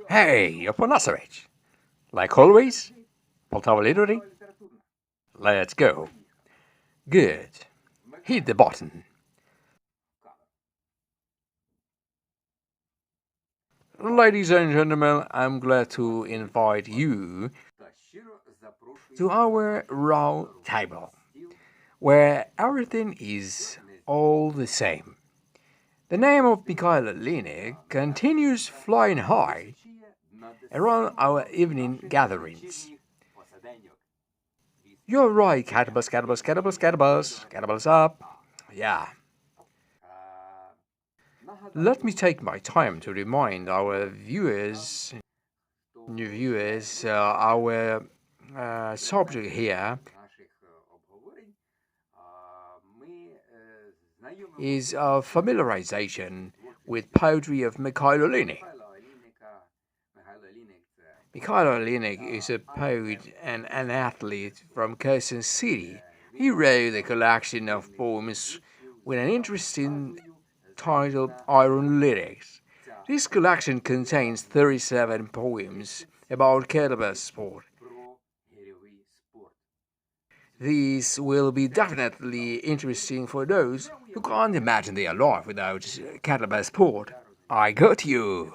Hey, Apanasevich. Like always, Poltava literary. Let's go. Good. Hit the button. Ladies and gentlemen, I'm glad to invite you to our round table, where everything is all the same. The name of Mikhail Linek continues flying high around our evening gatherings. You're right, kettlebells up. Yeah. Let me take my time to remind our new viewers, our subject here is familiarization with poetry of Mikhail Linek. Mikhail Linek is a poet and an athlete from Kherson City. He wrote a collection of poems with an interesting title Iron Lyrics. This collection contains 37 poems about kettlebell sport. These will be definitely interesting for those who can't imagine their life without kettlebell sport. I got you.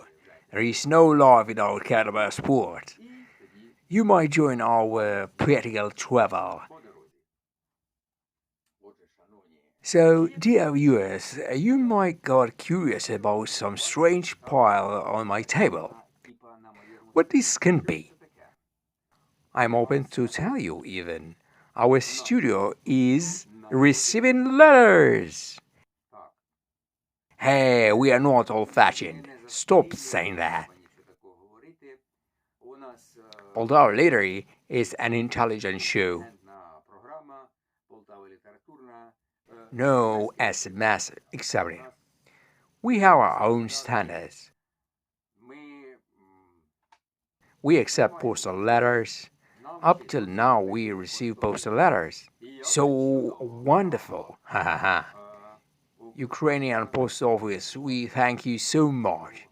There is no life without kettlebell sport. You might join our practical travel. So, dear viewers, you might got curious about some strange pile on my table. What this can be? I'm open to tell you even. Our studio is receiving letters. Hey, we are not old-fashioned. Stop saying that. Poltava Literary is an intelligent show. No SMS accepted. We have our own standards. We accept postal letters. Up till now, we receive postal letters. So wonderful. Ha ha ha. Ukrainian post office, we thank you so much.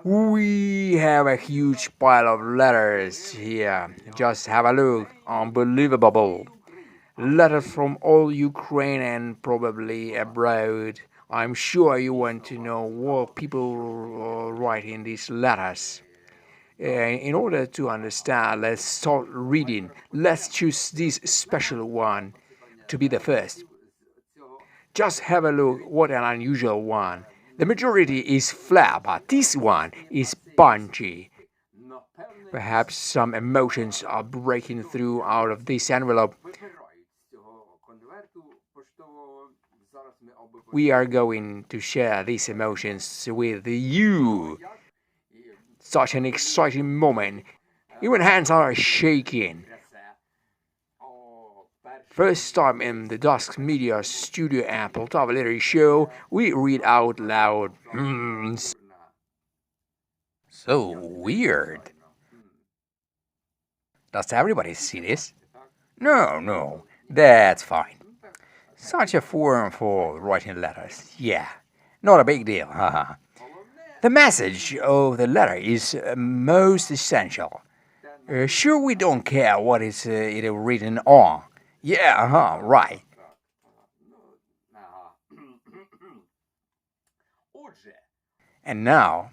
We have a huge pile of letters here. Just have a look. Unbelievable. Letters from all Ukraine and probably abroad. I'm sure you want to know what people write in these letters. In order to understand, let's start reading. Let's choose this special one to be the first. Just have a look, what an unusual one. The majority is flat, but this one is punchy. Perhaps some emotions are breaking through out of this envelope. We are going to share these emotions with you. Such an exciting moment. Even hands are shaking. First time in the Dusk Media Studio and Poltava Literary Show, we read out loud. So weird. Does everybody see this? No, that's fine. Such a form for writing letters. Yeah, not a big deal, haha. The message of the letter is most essential. Sure, we don't care what is it written on. Yeah, right. And now,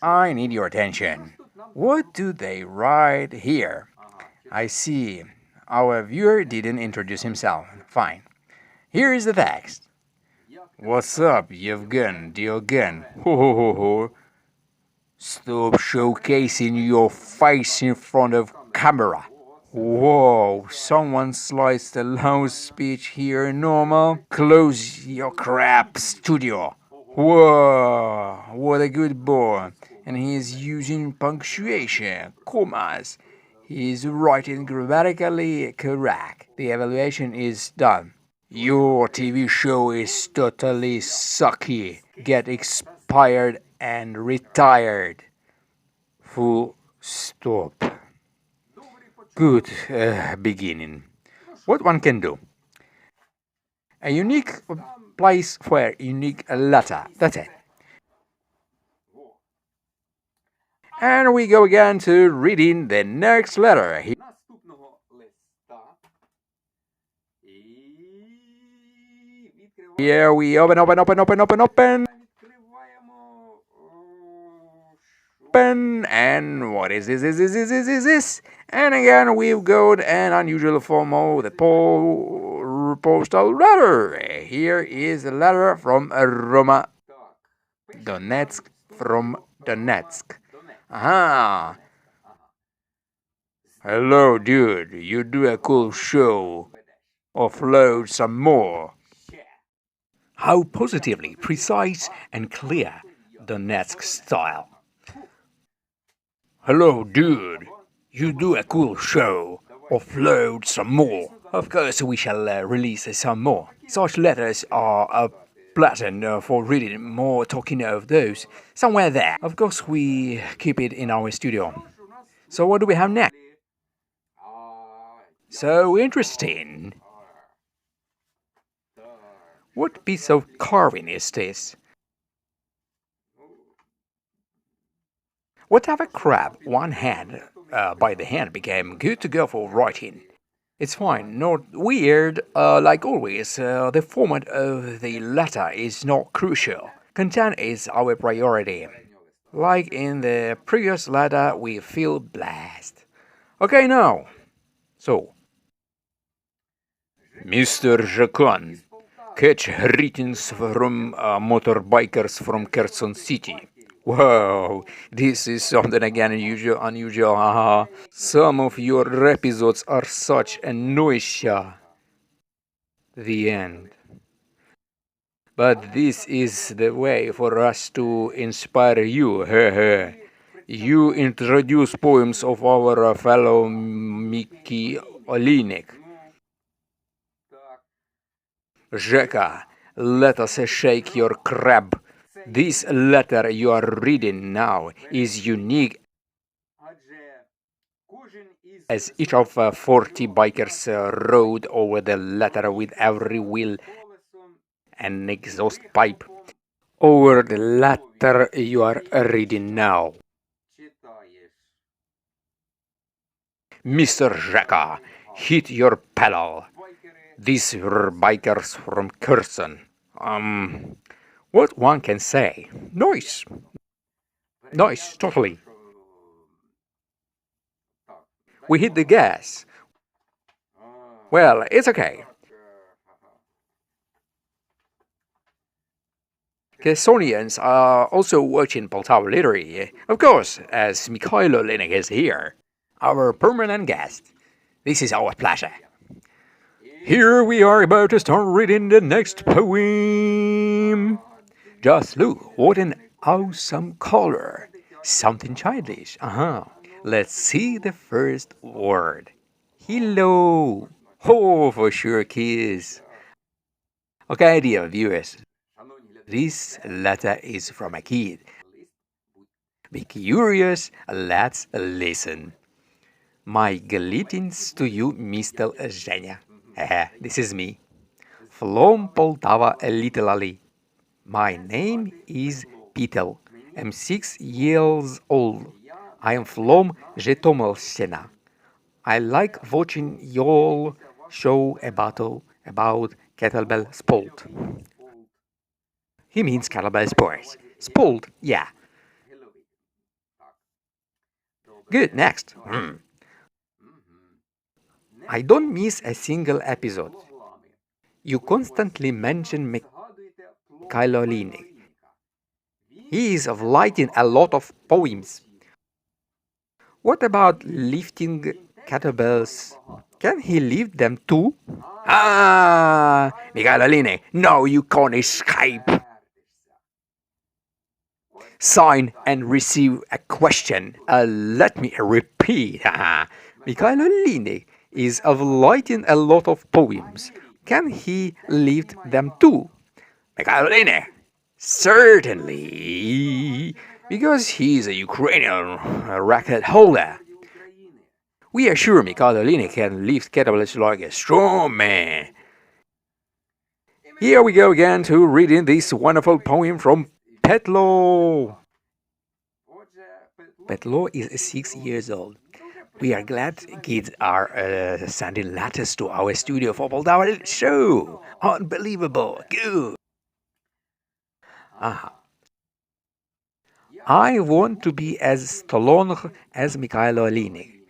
I need your attention. What do they write here? I see. Our viewer didn't introduce himself. Fine. Here is the text. What's up, Yevgen, Diogen? Ho ho ho ho. Stop showcasing your face in front of camera. Whoa, someone sliced the loud speech here normal. Close your crap studio. Whoa, what a good boy. And he is using punctuation, commas. He is writing grammatically correct. The evaluation is done. Your TV show is totally sucky. Get expired and retired. Full stop. Good beginning. What one can do? A unique place for a unique letter. That's it. And we go again to reading the next letter. Here we open. And what is this? And again, we've got an unusual form of the postal letter. Here is a letter from Roma Donetsk, from Donetsk. Aha. Hello, dude. You do a cool show. Offload some more. How positively precise and clear Donetsk style. Hello, dude. You do a cool show. Offload some more. Of course, we shall release some more. Such letters are pleasant for reading. More talking of those somewhere there. Of course, we keep it in our studio. So what do we have next? So interesting. What piece of carving is this? Whatever crap one hand by the hand became good to go for writing. It's fine, not weird. Like always, the format of the letter is not crucial. Content is our priority. Like in the previous letter, we feel blessed. Okay, now. So, Mr. Jacan, catch greetings from motorbikers from Kherson City. Whoa, this is something again unusual, haha. Some of your episodes are such a noisha. The end. But this is the way for us to inspire you, hehe. You introduce poems of our fellow Mickey Olinek. Zheka, let us shake your crab. This letter you are reading now is unique, as each of 40 bikers rode over the letter with every wheel and exhaust pipe. Over the letter you are reading now. Mr. Zheka, hit your pedal. These were bikers from Kherson. What one can say? Noise, totally. We hit the gas. Well, it's okay. Khersonians are also watching Poltava literally, of course, as Mikhailo Linek is here, our permanent guest. This is our pleasure. Here we are about to start reading the next poem. Just look, what an awesome color. Something childish. Let's see the first word. Hello. Oh, for sure, kiss. Okay, dear viewers, this letter is from a kid. Be curious, let's listen. My greetings to you, Mr. Zhenya. This is me. From Poltava, literally. My name is Peter. I'm 6 years old. I am from Zhytomyr. I like watching your show about kettlebell sport. He means kettlebell sports. Sport, yeah. Good, next. I don't miss a single episode. You constantly mention Mikhailo Linek. He is writing a lot of poems. What about lifting kettlebells? Can he lift them too? Mikhailo Linek, no, you can't escape. Sign and receive a question. Let me repeat. Mikhailo Linek is writing a lot of poems. Can he lift them too? Mikhailo Linek, certainly, because he is a Ukrainian record holder. We are sure Mikhailo Linek can lift kettlebells like a strong man. Here we go again to reading this wonderful poem from Petlo. Petlo is 6 years old. We are glad kids are sending letters to our studio for Poltava show. Unbelievable. Good. Ah, I want to be as Stallone as Mikhailo Linik.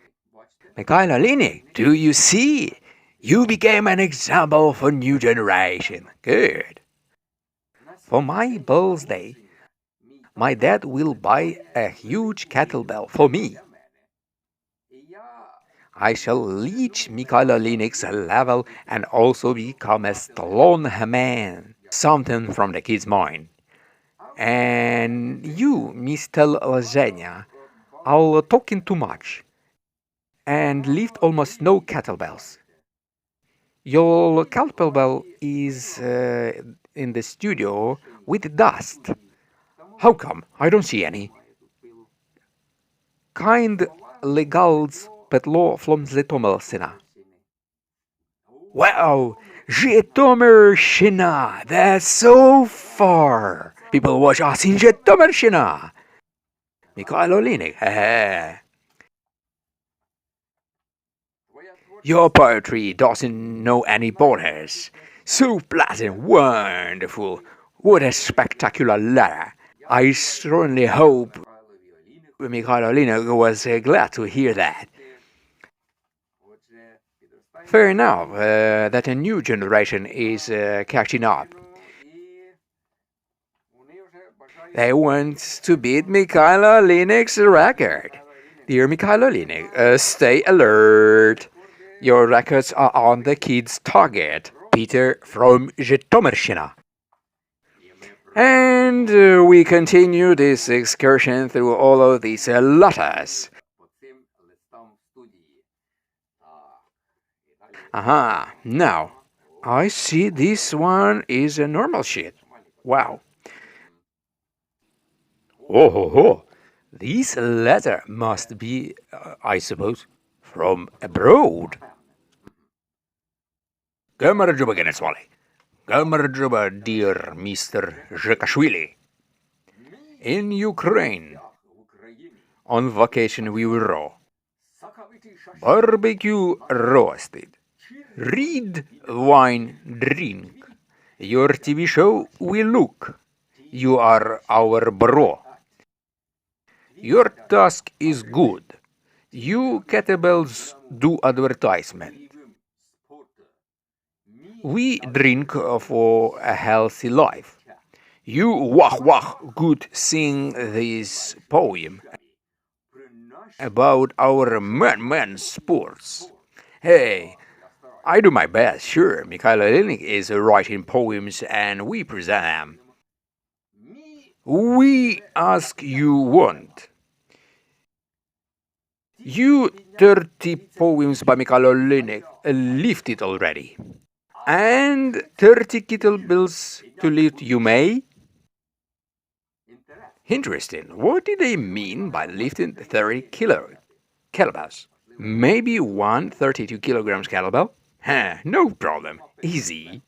Mikhailo Linik, do you see? You became an example for new generation. Good. For my birthday, my dad will buy a huge kettlebell for me. I shall reach Mikhailo Linik's level and also become a Stallone man. Something from the kid's mind. And you, Mr. Lazenia, are talking too much and lift almost no kettlebells. Your kettlebell is in the studio with dust. How come? I don't see any. Kind legals petlo from Zhytomyr. Wow, Zhytomyr, that's so far. People watch us in Zhytomyr. Mikhailo Linik, Your poetry doesn't know any borders. So pleasant, wonderful. What a spectacular letter. I certainly hope Mikhailo Linik was glad to hear that. Fair enough that a new generation is catching up. They want to beat Mikhailo Linik's record. Dear Mikhailo Linik, stay alert. Your records are on the kid's target. Peter from Zhytomyr. And we continue this excursion through all of these letters. Aha, now, I see this one is a normal sheet. Wow. Oh, ho, ho. This letter must be, I suppose, from abroad. Gamarjuba Geneswali. Gamarjuba, dear Mr. Zhekashvili. In Ukraine, on vacation we were raw. Barbecue roasted. Read, wine, drink. Your TV show we look. You are our bro. Your task is good. You kettlebells do advertisement. We drink for a healthy life. You wah wah good sing this poem about our man sports. Hey, I do my best, sure. Mikhailo Linik is writing poems and we present them. We ask you want. You 30 poems by Mikhailo Linik lifted already. And 30 kettlebells to lift you may? Interesting. What did they mean by lifting 30 kettlebells? Maybe one 32 kilograms kettlebell? No problem. Easy.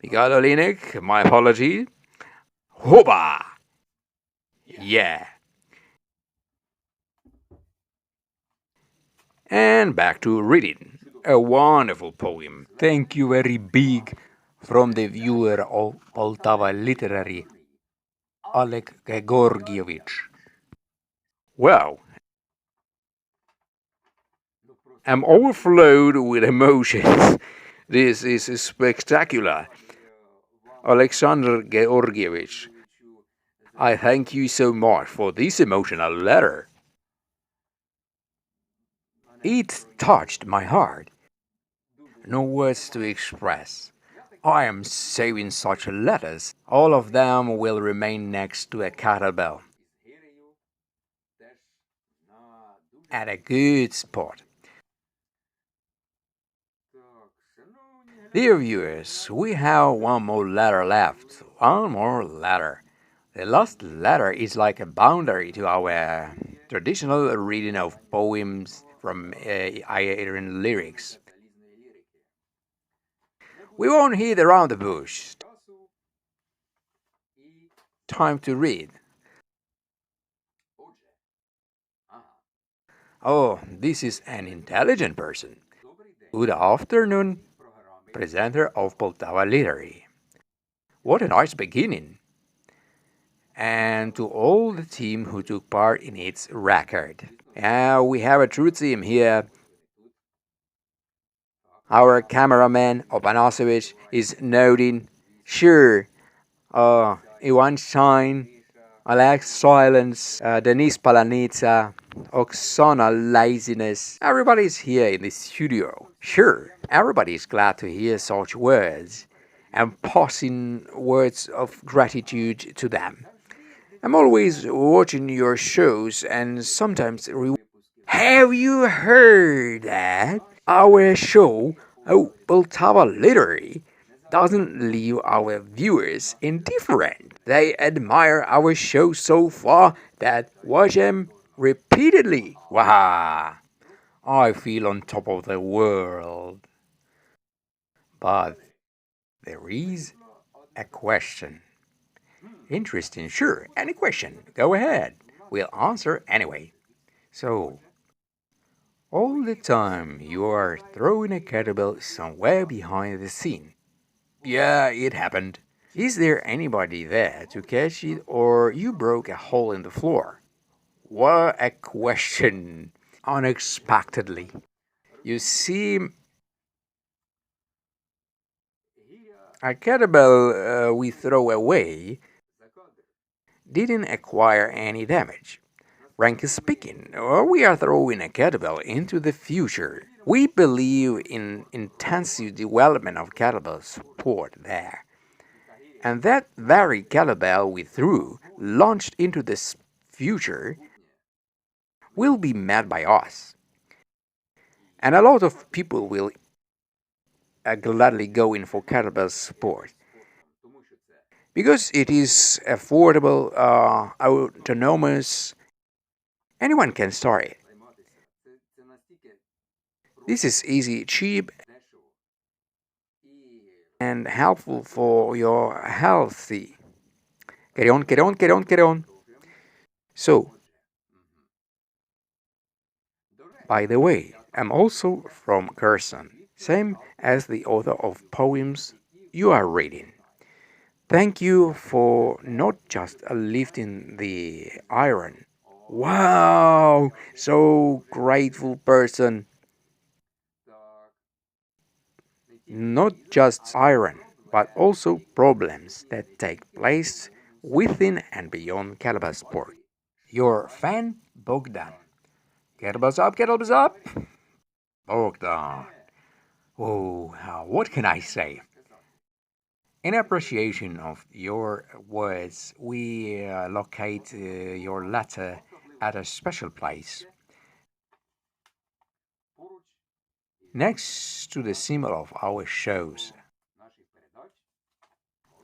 Mikhailo Linik, my apology. Hoba! Yeah. And back to reading. A wonderful poem. Thank you very big from the viewer of Poltava Literary, Oleg Georgievich. Wow. I'm overflowed with emotions. This is spectacular. Alexander Georgievich, I thank you so much for this emotional letter. It touched my heart. No words to express. I am saving such letters. All of them will remain next to a kettlebell. At a good spot. Dear viewers, we have one more letter left. One more letter. The last letter is like a boundary to our traditional reading of poems from Iron lyrics. We won't hit around the bush. Time to read. Oh, this is an intelligent person. Good afternoon, presenter of Poltava Literary. What a nice beginning! And to all the team who took part in its record. We have a true team here. Our cameraman, Opanasevich, is nodding. Sure, Ivan Shine, Alex Silence, Denise Palanitsa, Oksana Laziness. Everybody's here in the studio. Sure, everybody's glad to hear such words and passing words of gratitude to them. I'm always watching your shows and sometimes have you heard that? Our show, Poltava Literary, doesn't leave our viewers indifferent. They admire our show so far that watch them repeatedly. Wow! I feel on top of the world. But there is a question. Interesting, sure. Any question? Go ahead. We'll answer anyway. So, all the time you are throwing a kettlebell somewhere behind the scene. Yeah, it happened. Is there anybody there to catch it, or you broke a hole in the floor? What a question! Unexpectedly. You see, a kettlebell we throw away didn't acquire any damage. Frankly speaking, we are throwing a kettlebell into the future. We believe in intensive development of kettlebell sport there. And that very kettlebell we threw, launched into this future, will be met by us. And a lot of people will gladly go in for kettlebell sport because it is affordable, autonomous. Anyone can start it. This is easy, cheap, and helpful for your healthy. Carry on, carry on, carry on, carry on. So, by the way, I'm also from Kherson, same as the author of poems you are reading. Thank you for not just lifting the iron. Wow, so grateful person. Not just iron, but also problems that take place within and beyond kettlebell sport. Your fan, Bogdan. Kettlebells up, kettlebells up. Bogdan. Oh, what can I say? In appreciation of your words, we locate your letter at a special place next to the symbol of our shows.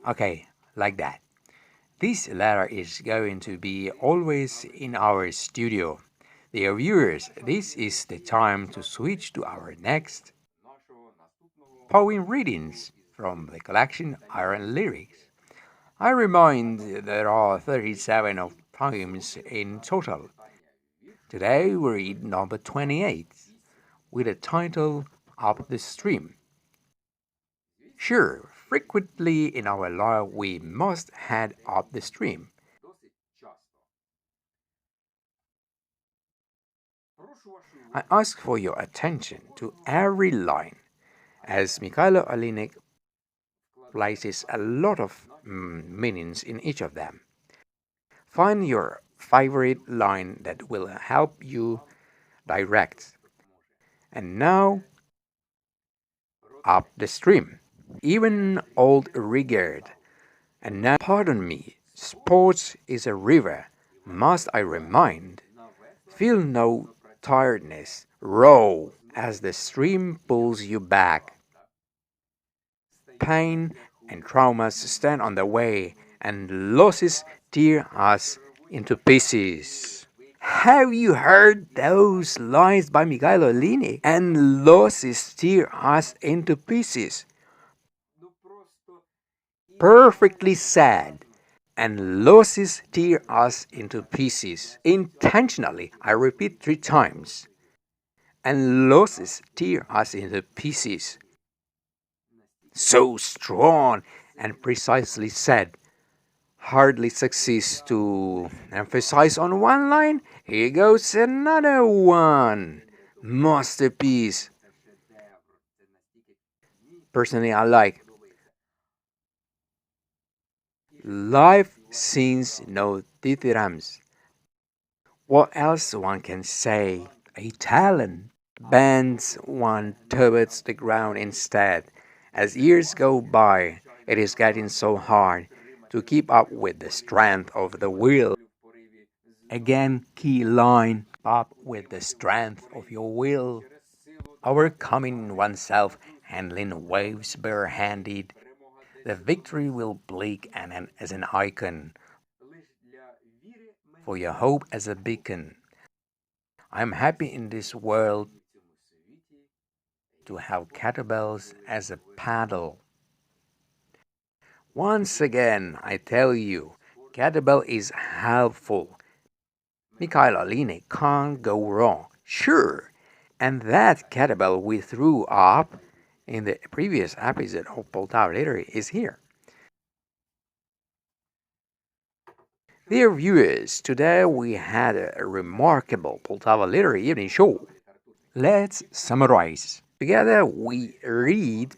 Okay, like that. This letter is going to be always in our studio. Dear viewers, this is the time to switch to our next poem readings from the collection Iron Lyrics. I remind there are 37 of poems in total. Today we read number 28 with the title Up the Stream. Sure, frequently in our life we must head up the stream. I ask for your attention to every line, as Mikhailo Alinek places a lot of meanings in each of them. Find your favorite line that will help you direct. And now, up the stream. Even old Rigard, and now, pardon me, sports is a river, must I remind? Feel no tiredness, row as the stream pulls you back. Pain and traumas stand on the way, and losses tear us into pieces. Have you heard those lines by Mikhailo Lini? And losses tear us into pieces. Perfectly said. And losses tear us into pieces. Intentionally, I repeat 3 times. and losses tear us into pieces. So strong and precisely said. Hardly succeeds to emphasize on one line. Here goes another one. Masterpiece. Personally, I like life scenes no dithyrambs. What else one can say? A talent bends one towards the ground instead. As years go by, it is getting so hard to keep up with the strength of the will. Again, key line up with the strength of your will. Overcoming oneself, handling waves barehanded. The victory will blink as an icon for your hope as a beacon. I'm happy in this world to have kettlebells as a paddle. Once again, I tell you, kettlebell is helpful. Mikhail Aline can't go wrong, sure. And that kettlebell we threw up in the previous episode of Poltava Literary is here. Dear viewers, today we had a remarkable Poltava Literary Evening show. Let's summarize. Together we read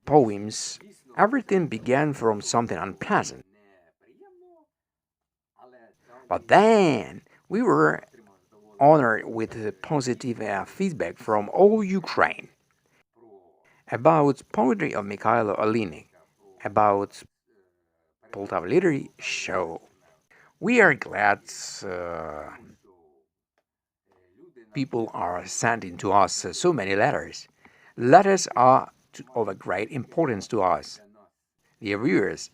poems. Everything began from something unpleasant. But then we were honored with positive feedback from all Ukraine about poetry of Mikhailo Alinik, about Poltava Literary Show. We are glad people are sending to us so many letters. Letters are of a great importance to us. Dear viewers,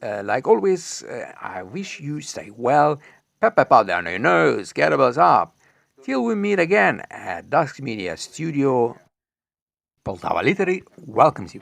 like always, I wish you stay well. Pep out down your nose, kettlebells up. Till we meet again at Dusk Media Studio, Poltava Literary welcomes you.